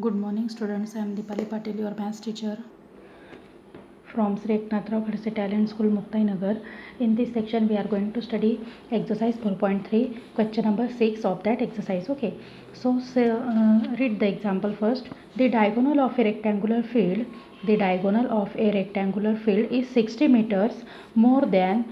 Good morning students, I am Deepali Patel, your maths teacher from Sri Eknath Khadse Talent School, Muktai Nagar. In this section we are going to study exercise 4.3, question number 6 of that exercise. Okay, so read the example first. The diagonal of a rectangular field is 60 meters more than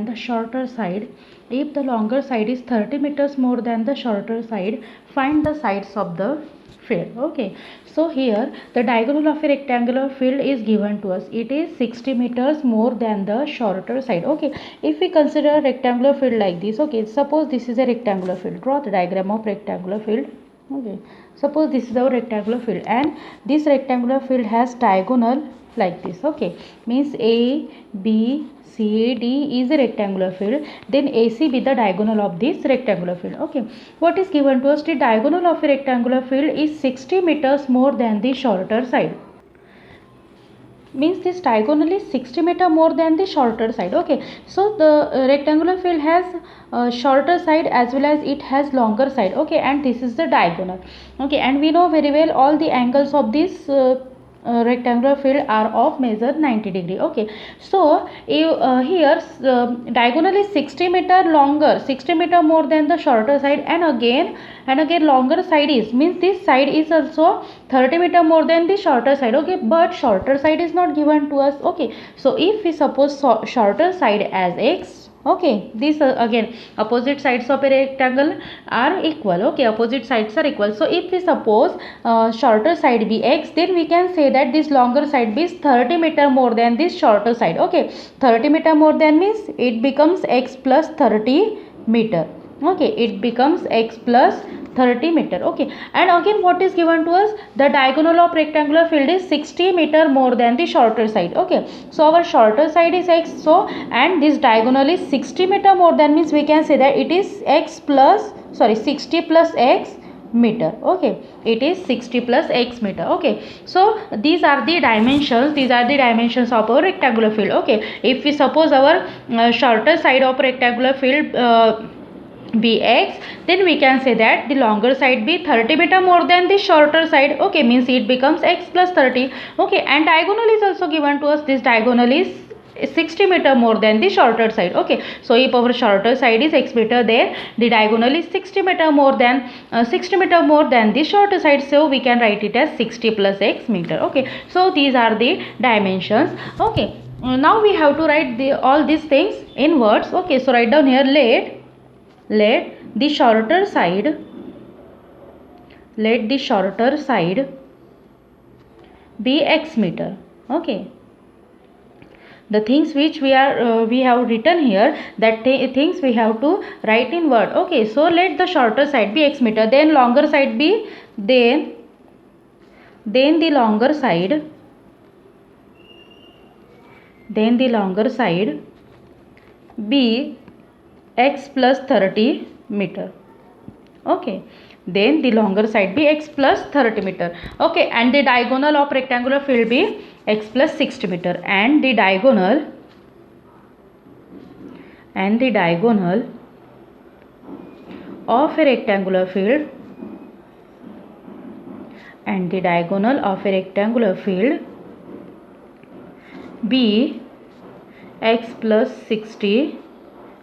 the shorter side. If the longer side is 30 meters more than the shorter side, find the sides of the field. Okay, so here the diagonal of a rectangular field is given to us. It is 60 meters more than the shorter side. Okay, if we consider a rectangular field like this, okay, suppose this is a rectangular field. Draw the diagram of rectangular field. Okay, suppose this is our rectangular field and this rectangular field has diagonal like this. Okay, means A, B, C, D is a rectangular field, then AC be the diagonal of this rectangular field. Okay, what is given to us? The diagonal of a rectangular field is 60 meters more than the shorter side. Means this diagonal is 60 meter more than the shorter side. Okay, so the rectangular field has shorter side as well as it has longer side. Okay, and this is the diagonal. Okay, and we know very well all the angles of this rectangular field are of measure 90 degree. Okay, so here diagonal is 60 meter longer, 60 meter more than the shorter side, and again longer side is, means this side is also 30 meter more than the shorter side. Okay, but shorter side is not given to us. Okay, so if we suppose shorter side as x, okay, this again opposite sides of a rectangle are equal. Okay, opposite sides are equal. So if we suppose shorter side be x, then we can say that this longer side be 30 meter more than this shorter side. Okay, 30 meter more than means it becomes x plus 30 meter. Okay, it becomes x plus 30 meter. Okay, and again what is given to us? The diagonal of rectangular field is 60 meter more than the shorter side. Okay, so our shorter side is x, so and this diagonal is 60 meter more than, means we can say that it is 60 plus x meter. Okay, it is 60 plus x meter. Okay, so these are the dimensions of our rectangular field. Okay, if we suppose our shorter side of rectangular field be x, then we can say that the longer side be 30 meter more than the shorter side. Okay, means it becomes x plus 30. Okay, and diagonal is also given to us. This diagonal is 60 meter more than the shorter side. Okay, so if our shorter side is x meter, then the diagonal is 60 meter more than the shorter side, so we can write it as 60 plus x meter. Okay, so these are the dimensions. Okay, now we have to write all these things in words. Okay, so write down here, let the shorter side be x meter. Okay, the things which we have written here, that things we have to write in word. Okay, so let the shorter side be x meter, then longer side be then the longer side be x plus 30 meter. Okay, then the longer side be x plus 30 meter. Okay, and the diagonal of rectangular field be x plus 60 meter, and the diagonal of a rectangular field be x plus 60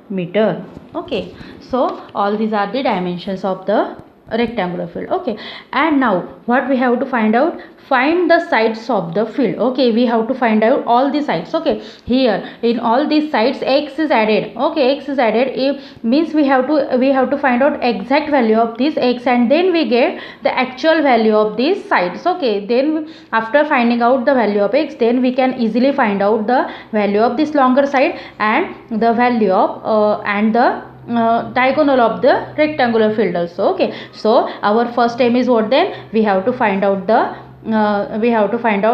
meter. Okay, so all these are the dimensions of the rectangular field. Okay, and now what we have to find out? Find the sides of the field. Okay, we have to find out all the sides. Okay, here in all these sides x is added. Okay, x is added. It means we have to find out exact value of this x, and then we get the actual value of these sides. Okay, then after finding out the value of x, then we can easily find out the value of this longer side and the value of diagonal of the rectangular field also. Okay, so our first aim is what? Then we have to find out the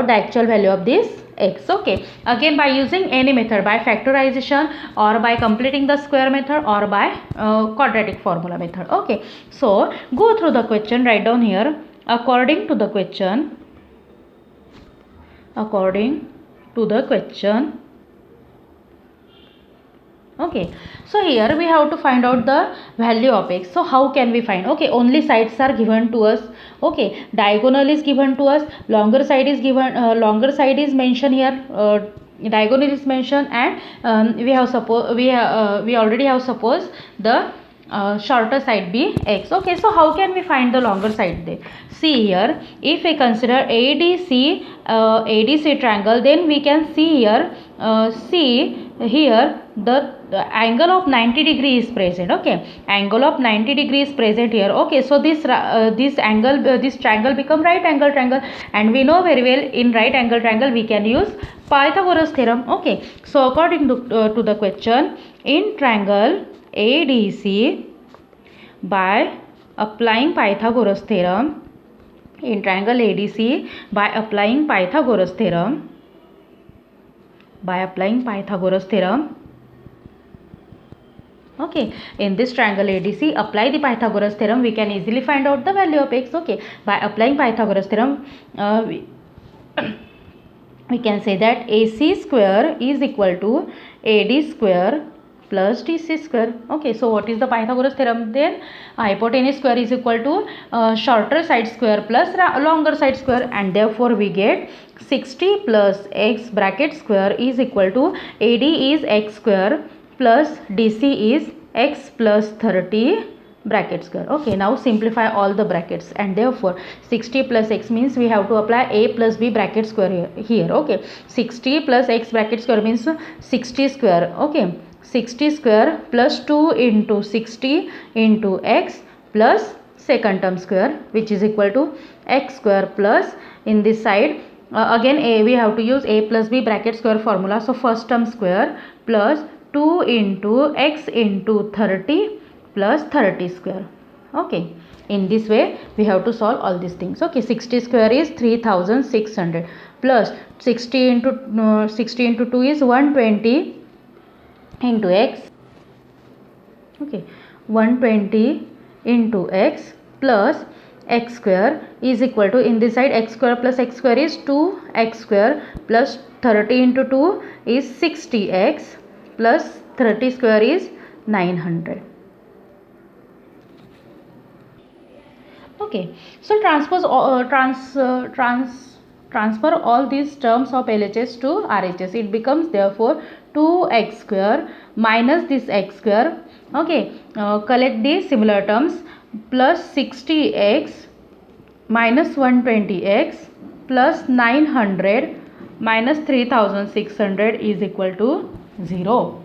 actual value of this x. Okay, again by using any method, by factorization or by completing the square method or by quadratic formula method. Okay, so go through the question. Write down here, according to the question Okay, so here we have to find out the value of x. So how can we find? Okay, only sides are given to us. Okay, diagonal is given to us, longer side is given, longer side is mentioned here, diagonal is mentioned, and we already have supposed the shorter side be x. Okay, so how can we find the longer side there? See here, if we consider ADC triangle, then we can see here, see here the angle of 90 degree is present. Okay, angle of 90 degree is present here. Okay, so this angle, this triangle become right angle triangle, and we know very well in right angle triangle we can use Pythagoras theorem. Okay, so according to the question, in triangle ADC, by applying Pythagoras theorem, in triangle ADC, by applying Pythagoras theorem, okay, in this triangle ADC, apply the Pythagoras theorem, we can easily find out the value of x. Okay, by applying Pythagoras theorem, we can say that AC square is equal to AD square plus DC square. Okay, so what is the Pythagoras theorem then? Hypotenuse square is equal to shorter side square plus longer side square, and therefore we get 60 plus x bracket square is equal to AD is x square plus DC is x plus 30 bracket square. Okay, now simplify all the brackets, and therefore 60 plus x means we have to apply a plus b bracket square here. Okay, 60 plus x bracket square means 60 square. Okay, 60 square plus 2 into 60 into x plus second term square, which is equal to x square plus, in this side again we have to use a plus b bracket square formula. So first term square plus 2 into x into 30 plus 30 square. Okay, in this way we have to solve all these things. Okay, 60 square is 3600 plus 60 into 2 is 120 into x. Okay, 120 into x plus x square is equal to, in this side x square plus x square is 2x square plus 30 into 2 is 60x plus 30 square is 900. Okay, so transfer all these terms of LHS to RHS. It becomes therefore 2x square minus this x square. Okay, collect the similar terms, plus 60x minus 120x plus 900 minus 3600 is equal to 0.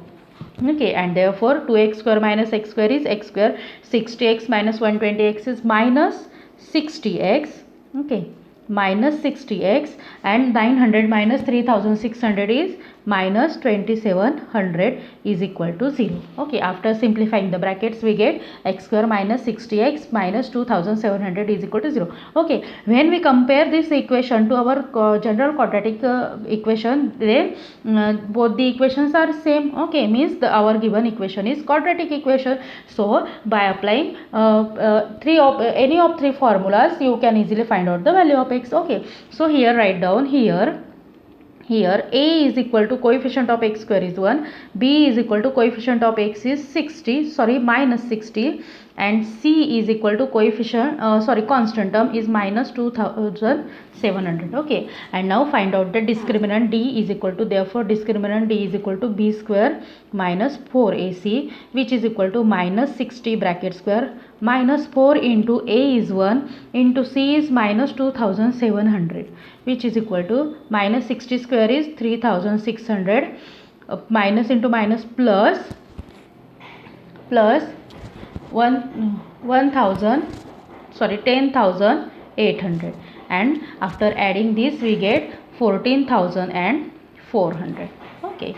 Okay, and therefore 2x square minus x square is x square, 60x minus 120x is minus 60x. Okay, minus 60x, and 900 minus 3600 is minus 2700 is equal to 0. Okay, after simplifying the brackets we get x square minus 60x minus 2700 is equal to 0. Okay, when we compare this equation to our general quadratic equation, then both the equations are same. Okay, means our given equation is quadratic equation. So by applying any of three formulas, you can easily find out the value of x. Okay, so here write down, here a is equal to coefficient of x square is 1, b is equal to coefficient of x is 60, sorry, minus 60, and c is equal to coefficient constant term is minus 2700. Okay, and now find out the discriminant d is equal to, therefore discriminant d is equal to b square minus 4ac, which is equal to minus 60 bracket square minus 4 into a is 1 into c is minus 2700, which is equal to minus 60 square is 3600, minus into minus plus 10,800, and after adding this we get 14,400. Okay,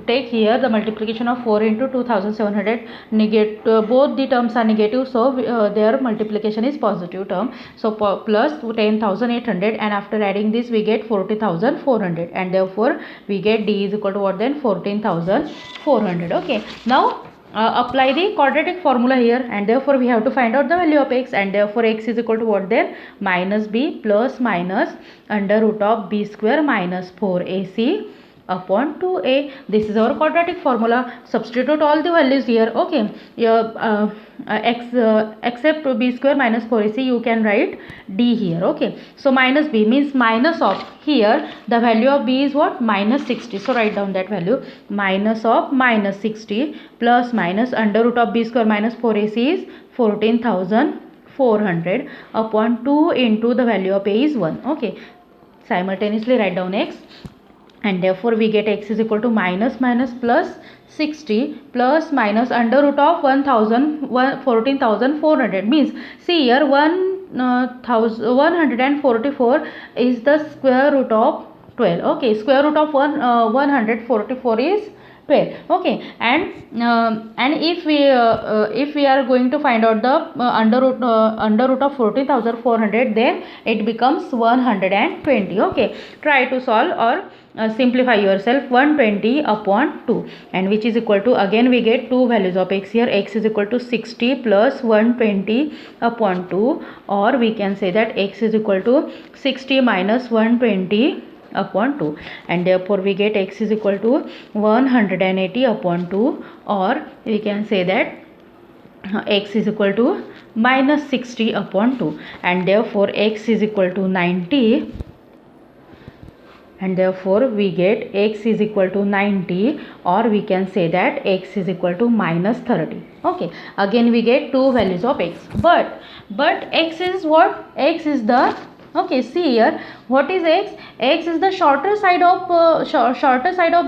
take here the multiplication of 4 into 2700, negate both the terms are negative, so their multiplication is positive term, so plus 10,800, and after adding this we get 40,400, and therefore we get d is equal to what then, 14,400. Okay, now apply the quadratic formula here, and therefore we have to find out the value of x, and therefore x is equal to what then, minus b plus minus under root of b square minus 4ac upon 2a. This is our quadratic formula. Substitute all the values here. Okay, except b square minus 4ac, you can write d here. Okay, so minus b means minus of, here the value of b is what, minus 60. So write down that value, minus of minus 60 plus minus under root of b square minus 4ac is 14,400 upon 2 into the value of a is 1. Okay, simultaneously write down x, and therefore we get x is equal to minus minus plus 60 plus minus under root of 14,400 means, see here, 144 is the square root of 12. Okay, square root of 144 is 12. Okay, and if we are going to find out the under root of 14,400, then it becomes 120. Okay, try to solve or simplify yourself. 120 upon 2, and which is equal to, again we get two values of x here. X is equal to 60 plus 120 upon 2, or we can say that x is equal to 60 minus 120 upon 2, and therefore we get x is equal to 180 upon 2, or we can say that x is equal to minus 60 upon 2, and therefore x is equal to 90, and therefore we get x is equal to 90, or we can say that x is equal to minus 30. Okay, again we get two values of x, but x is what, x is the, okay, see here, what is x? X is the shorter side of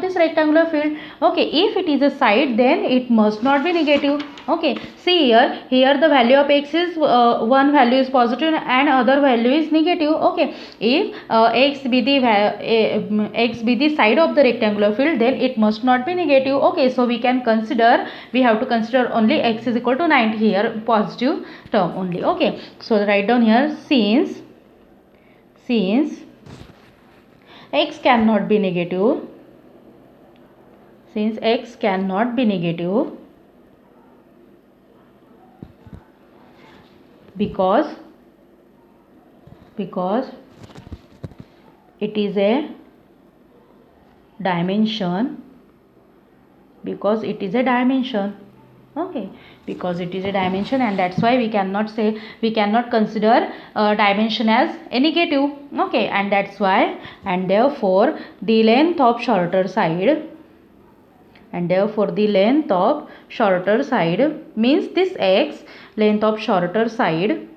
this rectangular field. Okay, if it is a side, then it must not be negative. Okay, see here, the value of x is one value is positive and other value is negative. Okay, if x be the side of the rectangular field, then it must not be negative. Okay, so we have to consider only x is equal to 90 here, positive term only. Okay, so write down here, since x cannot be negative, because it is a dimension, okay, because it is a dimension, and that's why we cannot consider dimension as a negative. Okay, and that's why, and therefore the length of shorter side, means this x, length of shorter side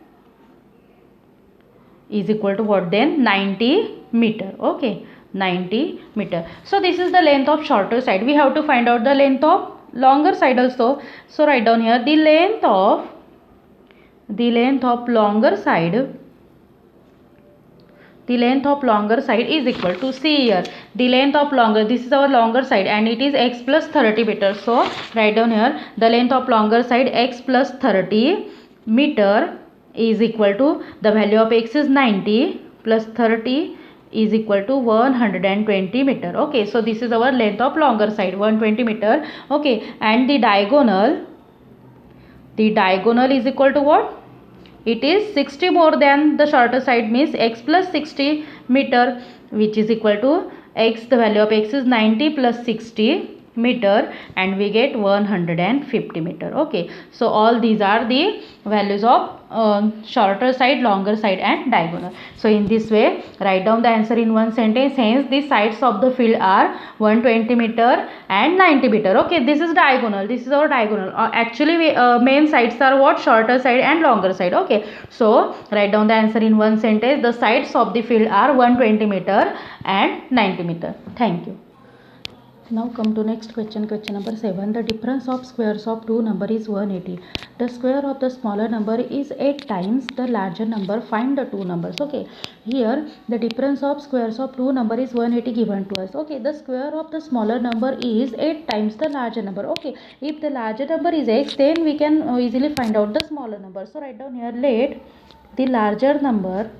is equal to what, then 90 meter. Okay, 90 meter. So this is the length of shorter side. We have to find out the length of longer side also. So write down here, the length of longer side, is equal to, see here, the length of longer, this is our longer side, and it is x plus 30 meter. So write down here, the length of longer side, x plus 30 meter, is equal to, the value of x is 90 plus 30 is equal to 120 meter. Okay, so this is our length of longer side, 120 meter. Okay, and the diagonal is equal to what? It is 60 more than the shorter side, means x plus 60 meter, which is equal to x, the value of x is 90 plus 60 meter, and we get 150 meter. Okay, so all these are the values of shorter side, longer side, and diagonal. So in this way, write down the answer in one sentence. Hence the sides of the field are 120 meter and 90 meter. Okay, this is diagonal, this is our diagonal. Actually main sides are what, shorter side and longer side. Okay, so write down the answer in one sentence. The sides of the field are 120 meter and 90 meter. Thank you. Now come to next question, question number 7. The difference of squares of two number is 180. The square of the smaller number is 8 times the larger number. Find the two numbers. Okay, here the difference of squares of two number is 180 given to us. Okay, the square of the smaller number is 8 times the larger number. Okay, if the larger number is x, then we can easily find out the smaller number. So write down here, let the larger number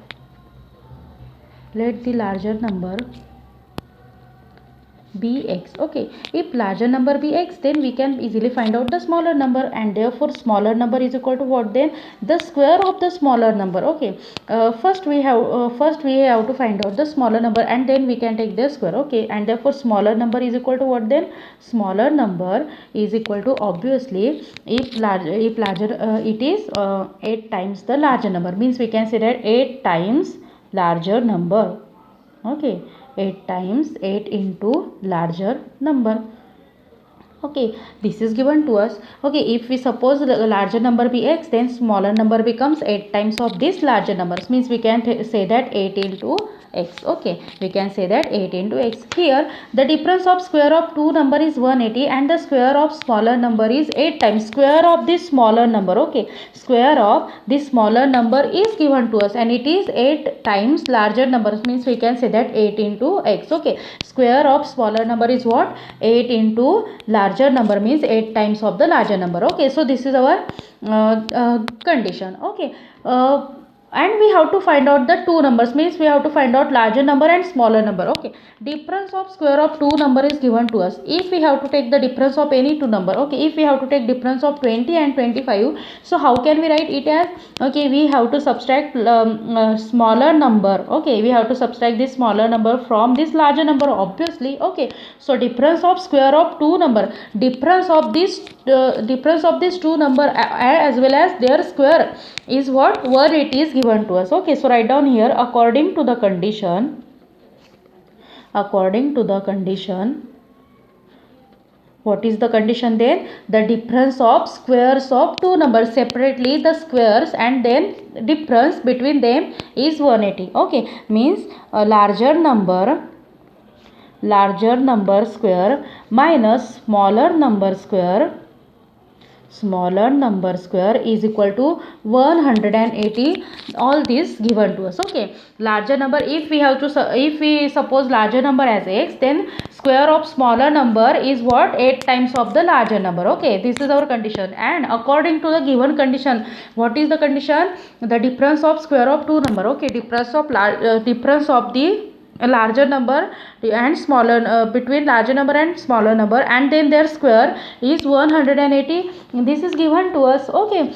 bx. Okay, if larger number be x, then we can easily find out the smaller number, and therefore smaller number is equal to what? Then the square of the smaller number. Okay, first we have to find out the smaller number, and then we can take their square. Okay, and therefore smaller number is equal to what? Then smaller number is equal to, obviously, if larger it is 8 times the larger number, means we can say that 8 times larger number. Okay, 8 times 8 into larger number. Okay, this is given to us. Okay, if we suppose the larger number be x, then smaller number becomes 8 times of this larger numbers, means we can say that 8 into x. Okay, we can say that 8 into x. Here the difference of square of two number is 180, and the square of smaller number is 8 times square of this smaller number. Okay, square of this smaller number is given to us, and it is 8 times larger numbers, means we can say that 8 into x. Okay, square of smaller number is what? 8 into larger number, means 8 times of the larger number. Okay, so this is our condition. Okay, and we have to find out the two numbers, means we have to find out larger number and smaller number. Okay, difference of square of two number is given to us. If we have to take the difference of any two number, okay, if we have to take difference of 20 and 25, so how can we write it as? Okay, we have to subtract smaller number. Okay, we have to subtract this smaller number from this larger number, obviously. Okay, so difference of square of two number, difference of these two number as well as their square is what? 180 is given to us. Okay, so write down here, according to the condition, what is the condition then? The difference of squares of two numbers, separately the squares, and then difference between them is 180. Okay, means a larger number square minus smaller number square is equal to 180. All this given to us. Okay, larger number, if we suppose larger number as x, then square of smaller number is what? 8 times of the larger number. Okay, this is our condition, and according to the given condition, what is the condition? The difference of square of two number. Okay, difference of the larger number and smaller between larger number and smaller number, and then their square is 180. This is given to us. Okay,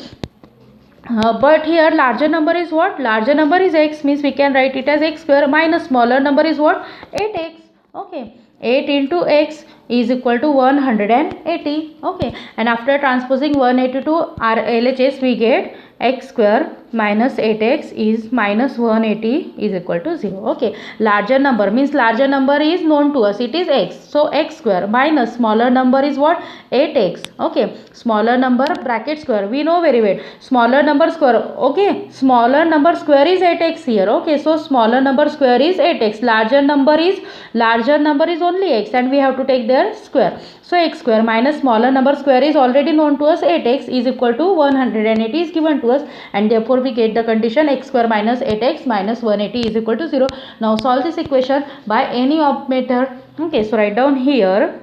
but here larger number is what? Larger number is x, means we can write it as x square, minus smaller number is what? 8x. Okay, 8 into x is equal to 180. Okay, and after transposing 180 to our LHS, we get x square minus 8x is minus 180 is equal to 0. Okay, larger number means larger number is known to us, it is x, so x square minus smaller number is what? 8x. Okay, smaller number bracket square, we know very well, smaller number square. Okay, smaller number square is 8x here. Okay, so smaller number square is 8x, larger number is only x, and we have to take their square. So x square minus smaller number square is already known to us, 8x is equal to 180 is given to us, and therefore we get the condition x square minus 8x minus 180 is equal to 0. Now solve this equation by any of method. Okay, so write down here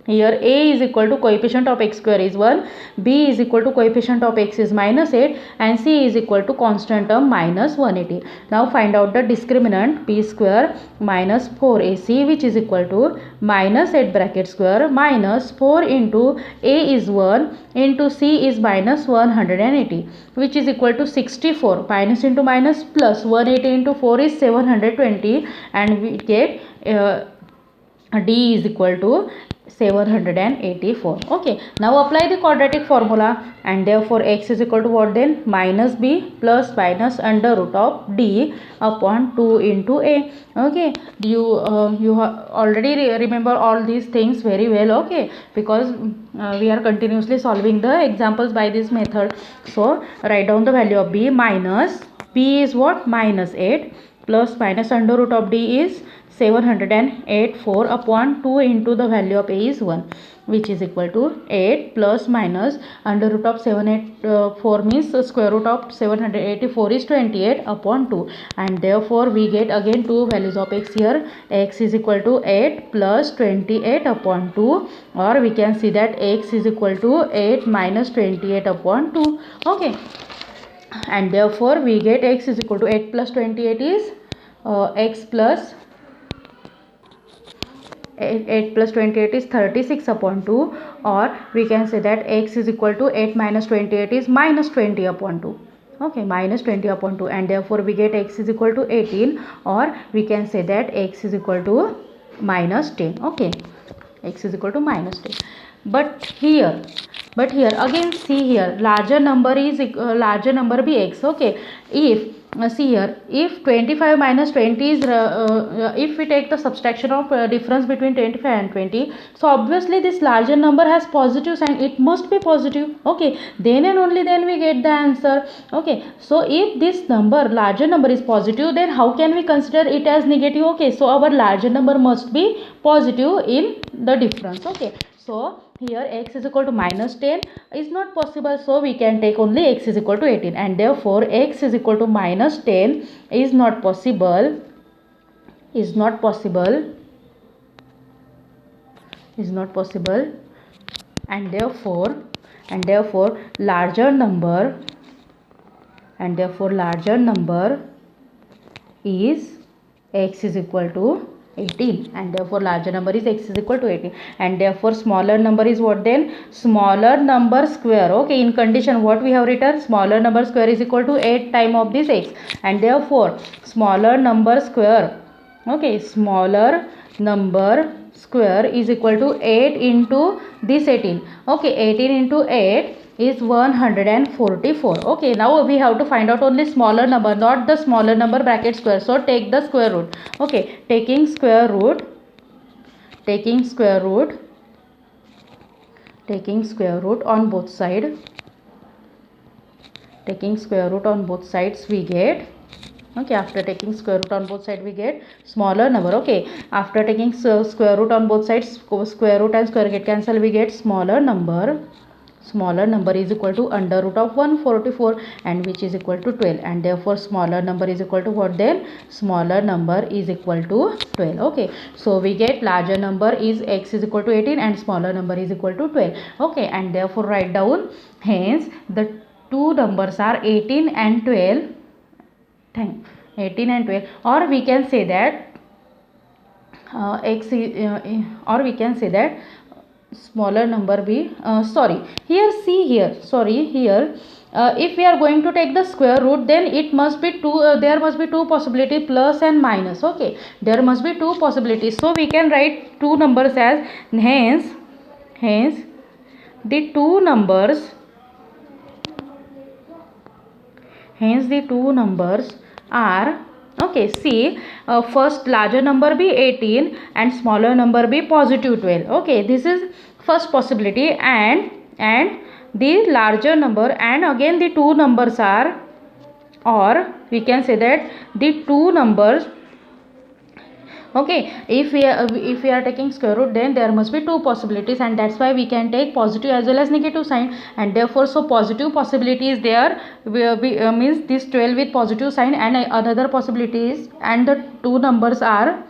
a is equal to coefficient of x square is 1, b is equal to coefficient of x is minus 8, and c is equal to constant term minus 180. Now find out the discriminant, b square minus 4ac, which is equal to minus 8 bracket square minus 4 into a is 1 into c is minus 180, which is equal to 64. Minus into minus plus 180 into 4 is 720, and we get d is equal to 784. Okay, now apply the quadratic formula, and therefore x is equal to what then? Minus b plus minus under root of d upon 2 into a. Okay, you already remember all these things very well. Okay, because we are continuously solving the examples by this method. So write down the value of b. Minus b is what? Minus 8 plus minus under root of d is 784 upon 2 into the value of a is 1, which is equal to 8 plus minus under root of 784 means the square root of 784 is 28 upon 2, and therefore we get again two values of x here. X is equal to 8 plus 28 upon 2, or we can see that x is equal to 8 minus 28 upon 2. Okay, and therefore we get x is equal to 8 plus 28 is x plus 8 plus 28 is 36 upon 2, or we can say that x is equal to 8 minus 28 is minus 20 upon 2. Okay, minus 20 upon 2, and therefore we get x is equal to 18, or we can say that x is equal to minus 10. Okay, x is equal to minus 10. But here again, see here, larger number is larger number be x. Okay, if see here, if 25 minus 20 is if we take the subtraction of difference between 25 and 20, so obviously this larger number has positive sign, it must be positive. Okay, then and only then we get the answer. Okay, so if this number, larger number, is positive, then how can we consider it as negative? Okay, so our larger number must be positive in the difference. Okay, so here x is equal to minus 10 is not possible, so we can take only x is equal to 18, and therefore x is equal to minus 10 is not possible, and therefore larger number is x is equal to 18, and therefore larger number is x is equal to 18, and therefore smaller number is what? Then smaller number square. Okay, in condition what we have written, smaller number square is equal to 8 times of this x, and therefore smaller number square, okay, smaller number square is equal to 8 into this 18. Okay, 18 into 8 is 144. Okay, now we have to find out only smaller number, not the smaller number bracket square. So take the square root. Okay, taking square root on both sides, we get, okay, after taking square root on both sides we get smaller number. Okay, after taking square root on both sides, square root and square get cancel, we get smaller number is equal to under root of 144, and which is equal to 12, and therefore smaller number is equal to what? Then smaller number is equal to 12. Okay, so we get larger number is x is equal to 18 and smaller number is equal to 12. Okay, and therefore write down, hence the two numbers are 18 and 12. 18 and 12, or we can say that or we can say that smaller number be here if we are going to take the square root, then it must be two, there must be two possibility, plus and minus. Okay, there must be two possibilities, so we can write two numbers as, hence the two numbers are, okay, see, first larger number be 18 and smaller number be positive 12. Okay, this is first possibility, and the larger number, and again the two numbers are, or we can say that the two numbers, okay, if we are taking square root, then there must be two possibilities, and that's why we can take positive as well as negative sign, and therefore so positive possibility is there, means this 12 with positive sign, and another possibility is, and the two numbers are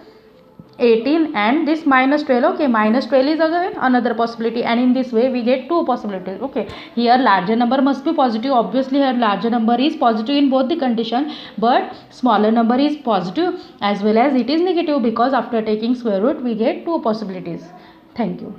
18 and this minus 12. Okay, minus 12 is again another possibility, and in this way we get two possibilities. Okay, here larger number must be positive, obviously here larger number is positive in both the condition, but smaller number is positive as well as it is negative, because after taking square root we get two possibilities. Thank you.